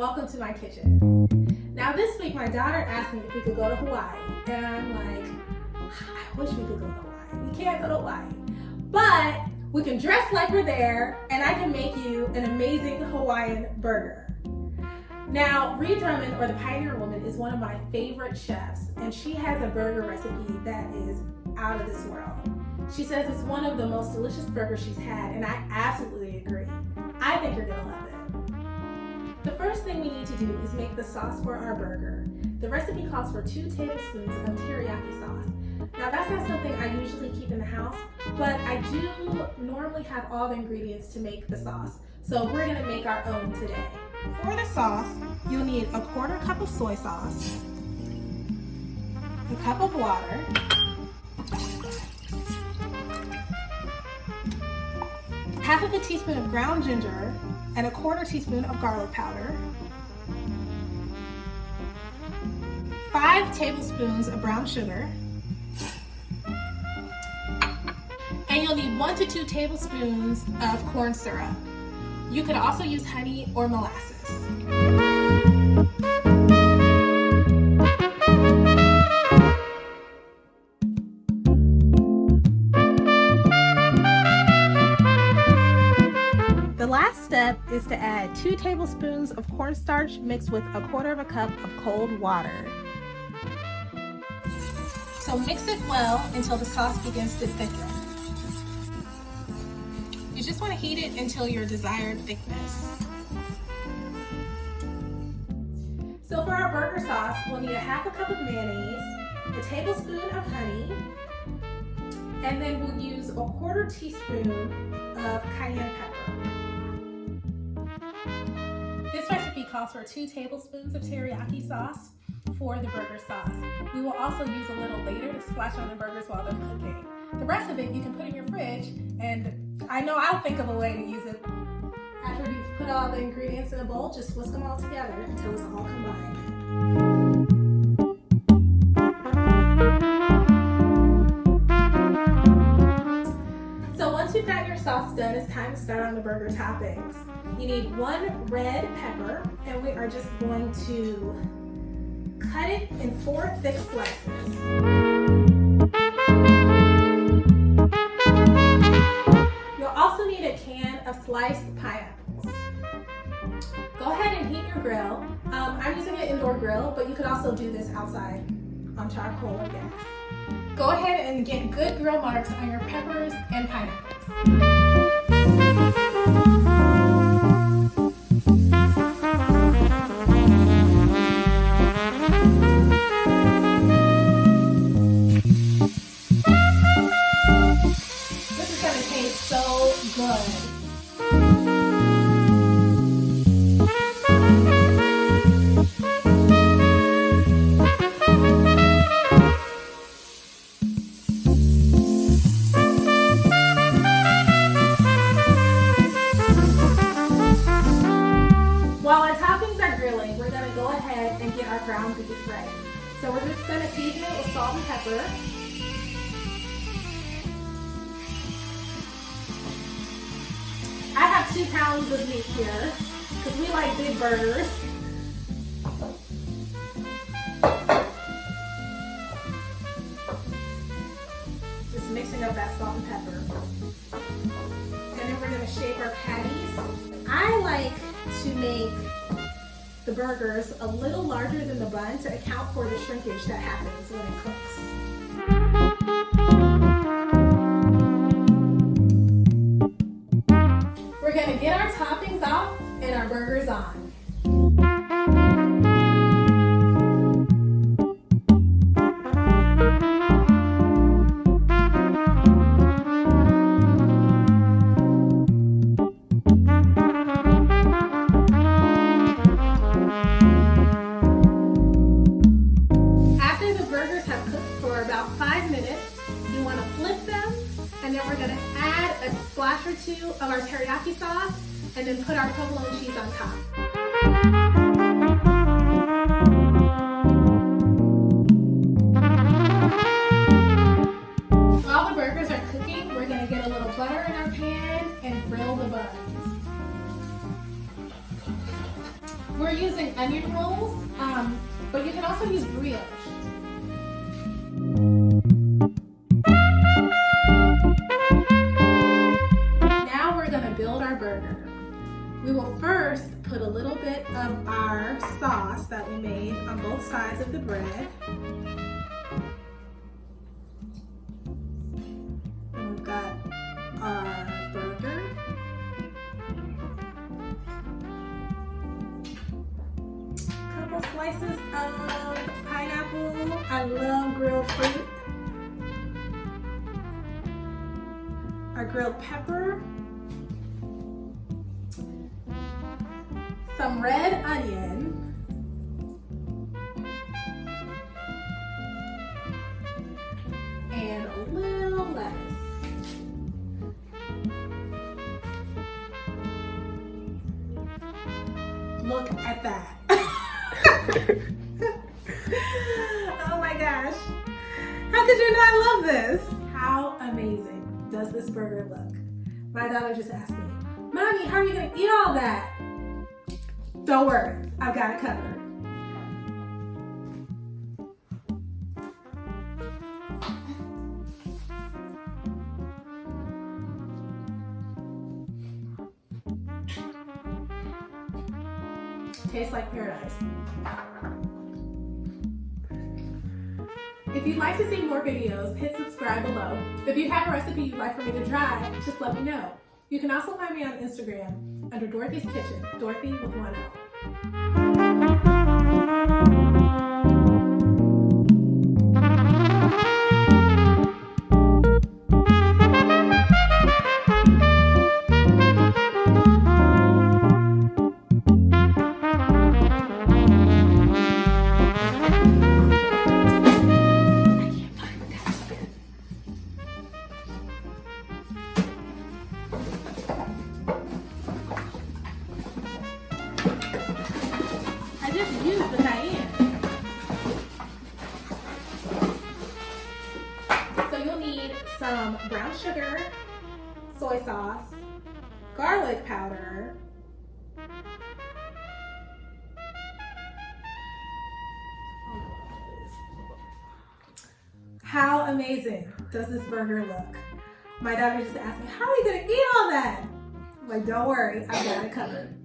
welcome to my kitchen. Now this week my daughter asked me if we could go to Hawaii, and I'm like, I wish we could go to Hawaii. We can't go to Hawaii, but we can dress like we're there and I can make you an amazing Hawaiian burger. Now, Ree Drummond, or the Pioneer Woman, is one of my favorite chefs, and she has a burger recipe that is out of this world. She says it's one of the most delicious burgers she's had, and I absolutely agree. I think you're gonna love it. The first thing we need to do is make the sauce for our burger. The recipe calls for 2 tablespoons of teriyaki sauce. Now that's not something I usually keep in the house, but I do normally have all the ingredients to make the sauce. So we're gonna make our own today. For the sauce, you'll need a 1/4 cup of soy sauce, a cup of water, half of a teaspoon of ground ginger, and a 1/4 teaspoon of garlic powder, 5 tablespoons of brown sugar, and you'll need 1 to 2 tablespoons of corn syrup. You could also use honey or molasses. The last step is to add 2 tablespoons of cornstarch mixed with 1/4 cup of cold water. So mix it well until the sauce begins to thicken. You just want to heat it until your desired thickness. So for our burger sauce, we'll need 1/2 cup of mayonnaise, a tablespoon of honey, and then we'll use a 1/4 teaspoon of cayenne pepper. This recipe calls for 2 tablespoons of teriyaki sauce for the burger sauce. We will also use a little later to splash on the burgers while they're cooking. The rest of it you can put in your fridge, and I know I'll think of a way to use it. After you've put all the ingredients in a bowl, just whisk them all together until it's all combined. So once you've got your sauce done, it's time to start on the burger toppings. You need 1 red pepper, and we are just going to cut it in 4 thick slices. Also need a can of sliced pineapples. Go ahead and heat your grill. I'm using an indoor grill, but you could also do this outside on charcoal or gas. Go ahead and get good grill marks on your peppers and pineapples. While our toppings are grilling, we're going to go ahead and get our ground beef ready. So we're just going to season it with salt and pepper. I have 2 pounds of meat here because we like big burgers. Just mixing up that salt and pepper. And then we're going to shape our patties. I like to make the burgers a little larger than the bun to account for the shrinkage that happens when it cooks. We're going to get our toppings off and our burgers on. And then we're going to add a splash or 2 of our teriyaki sauce and then put our provolone cheese on top. While the burgers are cooking, we're going to get a little butter in our pan and grill the buns. We're using onion rolls, but you can also use brioche. Now we're gonna build our burger. We will first put a little bit of our sauce that we made on both sides of the bread. And we've got our burger. Couple slices of pineapple. I love grilled fruit. Our grilled pepper. Some red onion. And a little lettuce. Look at that. Oh my gosh. How could you not love this? How amazing does this burger look? My daughter just asked me, Mommy, how are you gonna eat all that? Don't worry, I've got it covered. Tastes like paradise. If you'd like to see more videos, hit subscribe below. If you have a recipe you'd like for me to try, just let me know. You can also find me on Instagram under Dorothy's Kitchen, Dorothy with one L. Use the cayenne. So you'll need some brown sugar, soy sauce, garlic powder, how amazing does this burger look? My daughter just asked me, how are you gonna eat all that? I'm like, don't worry, I've got it covered.